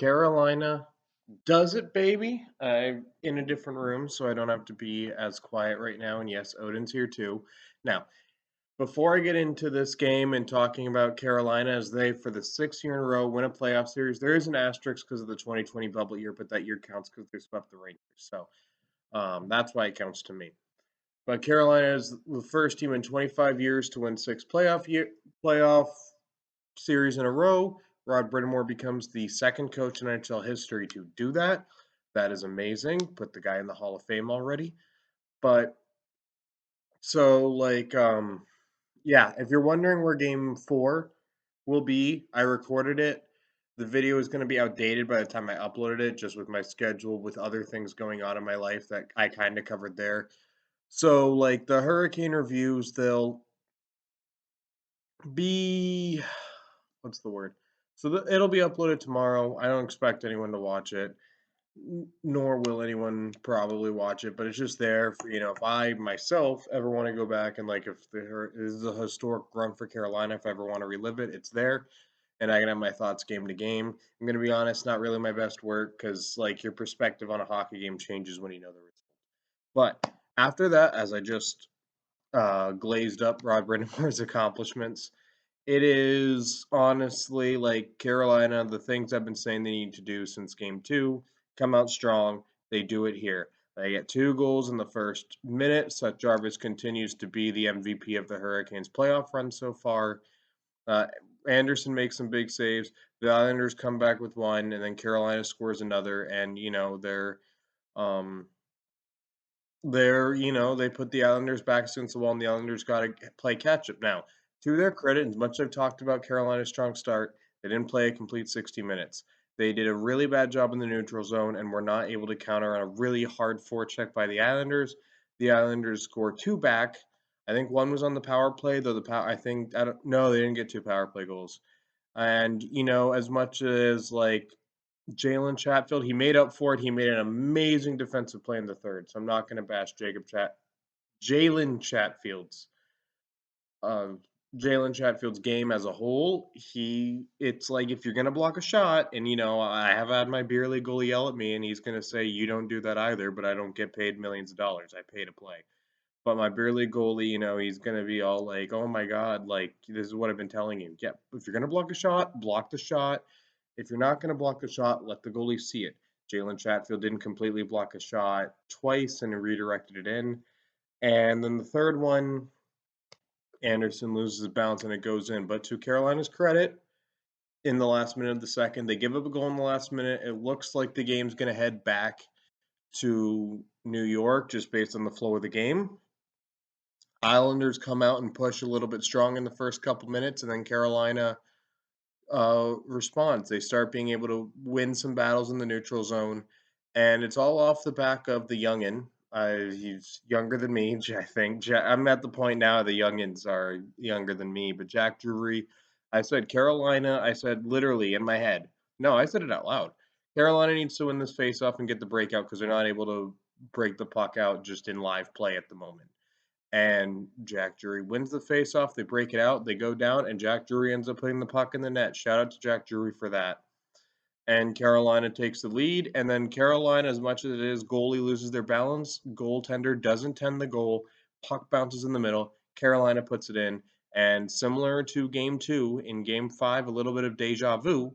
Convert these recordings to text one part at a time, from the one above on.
Carolina does it, baby. I'm in a different room, so I don't have to be as quiet right now. And yes, Odin's here too. Now, before I get into this game and talking about Carolina as they, for the sixth year in a row, win a playoff series, there is an asterisk because of the 2020 bubble year, but that year counts because they swept the Rangers. So that's why it counts to me. But Carolina is the first team in 25 years to win six playoff series in a row. Rod Brittamore becomes the second coach in NHL history to do that. That is amazing. Put the guy in the Hall of Fame already. But so yeah, if you're wondering where game 4 will be, I recorded it. The video is going to be outdated by the time I uploaded it, just with my schedule, with other things going on in my life that I kind of covered there. So, like the hurricane reviews, they'll be what's the word? So it'll be uploaded tomorrow. I don't expect anyone to watch it, nor will anyone probably watch it. But it's just there for if I myself ever want to go back and like if there is a historic run for Carolina, if I ever want to relive it, it's there, and I can have my thoughts game to game. I'm gonna be honest, not really my best work because like your perspective on a hockey game changes when you know the result. But after that, as I just glazed up Rod Brind'Amour's accomplishments. It is honestly like Carolina, the things I've been saying they need to do since game 2, come out strong. They do it here. They get 2 goals in the first minute. Seth Jarvis continues to be the MVP of the Hurricanes playoff run so far. Uh, Anderson makes some big saves. The Islanders come back with one, and then Carolina scores another. And um, they put the Islanders back against the wall, and the Islanders got to play catch up. Now, to their credit, as much as I've talked about Carolina's strong start, they didn't play a complete 60 minutes. They did a really bad job in the neutral zone and were not able to counter on a really hard forecheck by the Islanders. The Islanders scored 2 back. I think one was on the power play, though I don't no, they didn't get 2 power play goals. And as much as like Jalen Chatfield, he made up for it. He made an amazing defensive play in the third. So I'm not going to bash Jalen Chatfield's uh, Jalen Chatfield's game as a whole. It's like if you're going to block a shot, and I have had my beer league goalie yell at me, and he's going to say you don't do that either. But I don't get paid millions of dollars. I pay to play. But my beer league goalie, he's going to be all like, "Oh my God, like this is what I've been telling you. Yeah, if you're going to block a shot, block the shot. If you're not going to block the shot, let the goalie see it." Jalen Chatfield didn't completely block a shot twice and redirected it in. And then the third one, Anderson loses bounce and it goes in. But to Carolina's credit, in the last minute of the second, they give up a goal in the last minute. It looks like the game's going to head back to New York just based on the flow of the game. Islanders come out and push a little bit strong in the first couple minutes, and then Carolina responds. They start being able to win some battles in the neutral zone, and it's all off the back of the youngin. He's younger than me, I think. I'm at the point now the youngins are younger than me, but Jack Drury, I said Carolina. I said literally in my head. No, I said it out loud. Carolina needs to win this face-off and get the breakout because they're not able to break the puck out just in live play at the moment. And Jack Drury wins the faceoff. They break it out. They go down, and Jack Drury ends up putting the puck in the net. Shout out to Jack Drury for that. And Carolina takes the lead. And then Carolina, as much as it is, goalie loses their balance. Goaltender doesn't tend the goal. Puck bounces in the middle. Carolina puts it in. And similar to game 2, in game 5, a little bit of deja vu.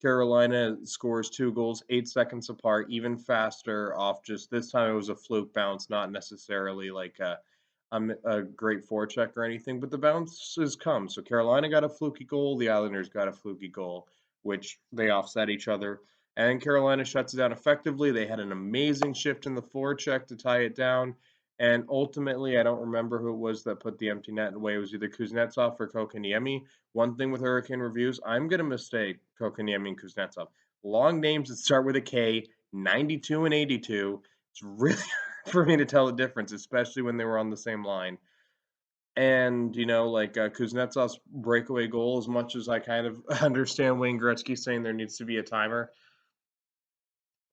Carolina scores 2 goals 8 seconds apart, even faster off just this time it was a fluke bounce, not necessarily like a great forecheck or anything, but the bounces come. So Carolina got a fluky goal, the Islanders got a fluky goal, which they offset each other. And Carolina shuts it down effectively. They had an amazing shift in the forecheck to tie it down. And ultimately, I don't remember who it was that put the empty net away. It was either Kuznetsov or Kokaniemi. One thing with Hurricane reviews, I'm going to mistake Kokaniemi and Kuznetsov. Long names that start with a K, 92 and 82. It's really for me to tell the difference, especially when they were on the same line. And, Kuznetsov's breakaway goal, as much as I kind of understand Wayne Gretzky saying there needs to be a timer,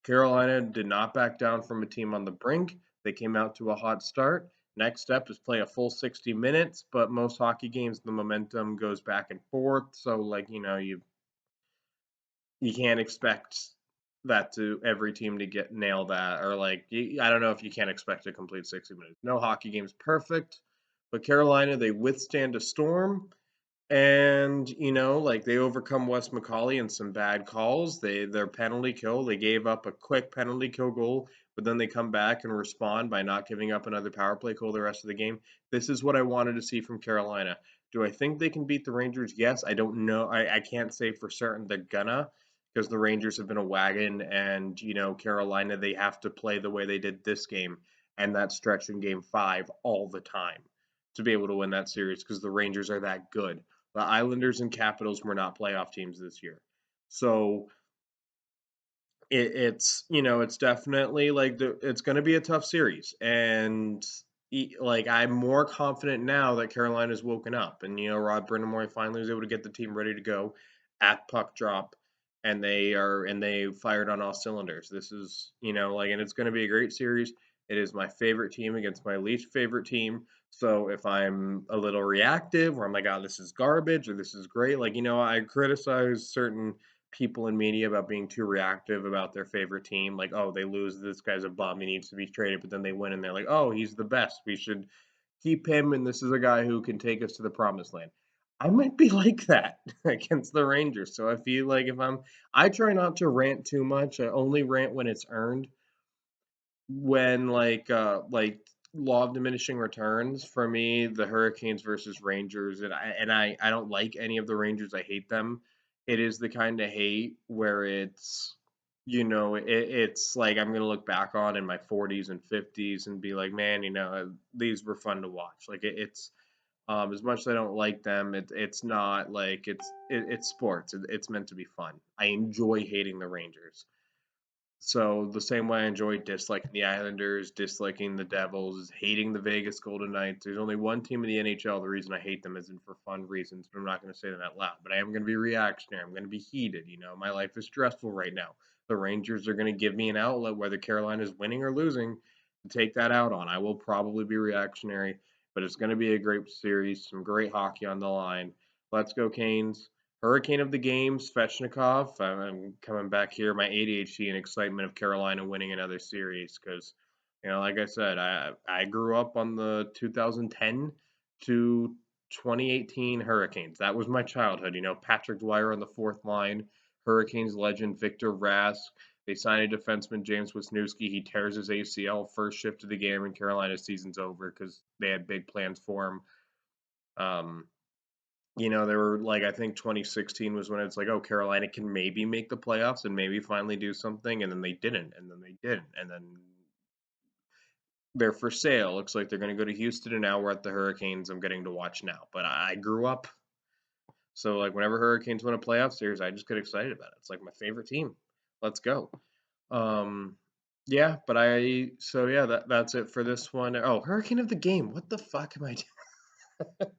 Carolina did not back down from a team on the brink. They came out to a hot start. Next step is play a full 60 minutes, but most hockey games, the momentum goes back and forth. So, you can't expect that to every team to get nail that, or like I don't know if you can't expect a complete 60 minutes. No hockey game's perfect, but Carolina, they withstand a storm. And, like, they overcome Wes McCauley and some bad calls. Their penalty kill, they gave up a quick penalty kill goal, but then they come back and respond by not giving up another power play goal the rest of the game. This is what I wanted to see from Carolina. Do I think they can beat the Rangers? Yes. I don't know. I can't say for certain they're gonna, because the Rangers have been a wagon, and, Carolina, they have to play the way they did this game and that stretch in game 5 all the time to be able to win that series, because the Rangers are that good. The Islanders and Capitals were not playoff teams this year. So it's definitely like it's going to be a tough series, and like I'm more confident now that Carolina's woken up, and Rod Brind'Amour finally was able to get the team ready to go at puck drop, and they fired on all cylinders. This is like, and it's going to be a great series. It is my favorite team against my least favorite team. So if I'm a little reactive, or I'm like, oh, this is garbage, or this is great, like I criticize certain people in media about being too reactive about their favorite team. Like, oh, they lose, this guy's a bum, he needs to be traded, but then they win and they're like, oh, he's the best, we should keep him, and this is a guy who can take us to the promised land. I might be like that against the Rangers. So I feel like I try not to rant too much. I only rant when it's earned, when like law of diminishing returns. For me, the Hurricanes versus Rangers, and I don't like any of the Rangers. I hate them. It is the kind of hate where it's like I'm gonna look back on in my 40s and 50s and be like, man, these were fun to watch. Like it's as much as I don't like them, it's not like it's sports. It's meant to be fun. I enjoy hating the Rangers. So the same way I enjoy disliking the Islanders, disliking the Devils, hating the Vegas Golden Knights. There's only one team in the NHL. The reason I hate them isn't for fun reasons, but I'm not going to say them out loud. But I am going to be reactionary. I'm going to be heated. My life is stressful right now. The Rangers are going to give me an outlet, whether Carolina's winning or losing, to take that out on. I will probably be reactionary, but it's going to be a great series. Some great hockey on the line. Let's go, Canes. Hurricane of the game, Svechnikov. I'm coming back here, my ADHD and excitement of Carolina winning another series, because, like I said, I grew up on the 2010 to 2018 Hurricanes. That was my childhood. Patrick Dwyer on the fourth line, Hurricanes legend Victor Rask. They signed a defenseman, James Wisniewski. He tears his ACL first shift of the game, and Carolina's season's over because they had big plans for him. They were like, I think 2016 was when it's like, oh, Carolina can maybe make the playoffs and maybe finally do something, and then they didn't, and then they didn't, and then they're for sale. Looks like they're going to go to Houston, and now we're at the Hurricanes. I'm getting to watch now, but I grew up, so like whenever Hurricanes win a playoff series, I just get excited about it. It's like my favorite team. Let's go. Um, yeah, but so yeah, that's it for this one. Oh, Hurricane of the game. What the fuck am I doing?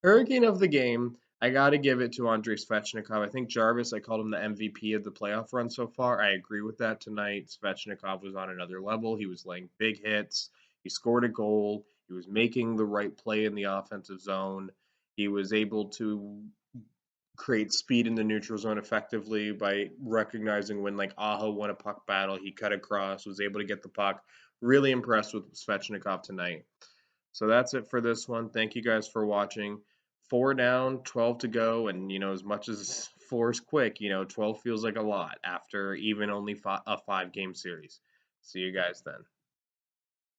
Hurricane of the game, I got to give it to Andrei Svechnikov. I think Jarvis, I called him the MVP of the playoff run so far. I agree with that tonight. Svechnikov was on another level. He was laying big hits. He scored a goal. He was making the right play in the offensive zone. He was able to create speed in the neutral zone effectively by recognizing when like Aho won a puck battle. He cut across, was able to get the puck. Really impressed with Svechnikov tonight. So that's it for this one. Thank you guys for watching. 4 down, 12 to go, and as much as 4 is quick, 12 feels like a lot after even only a 5-game series. See you guys then.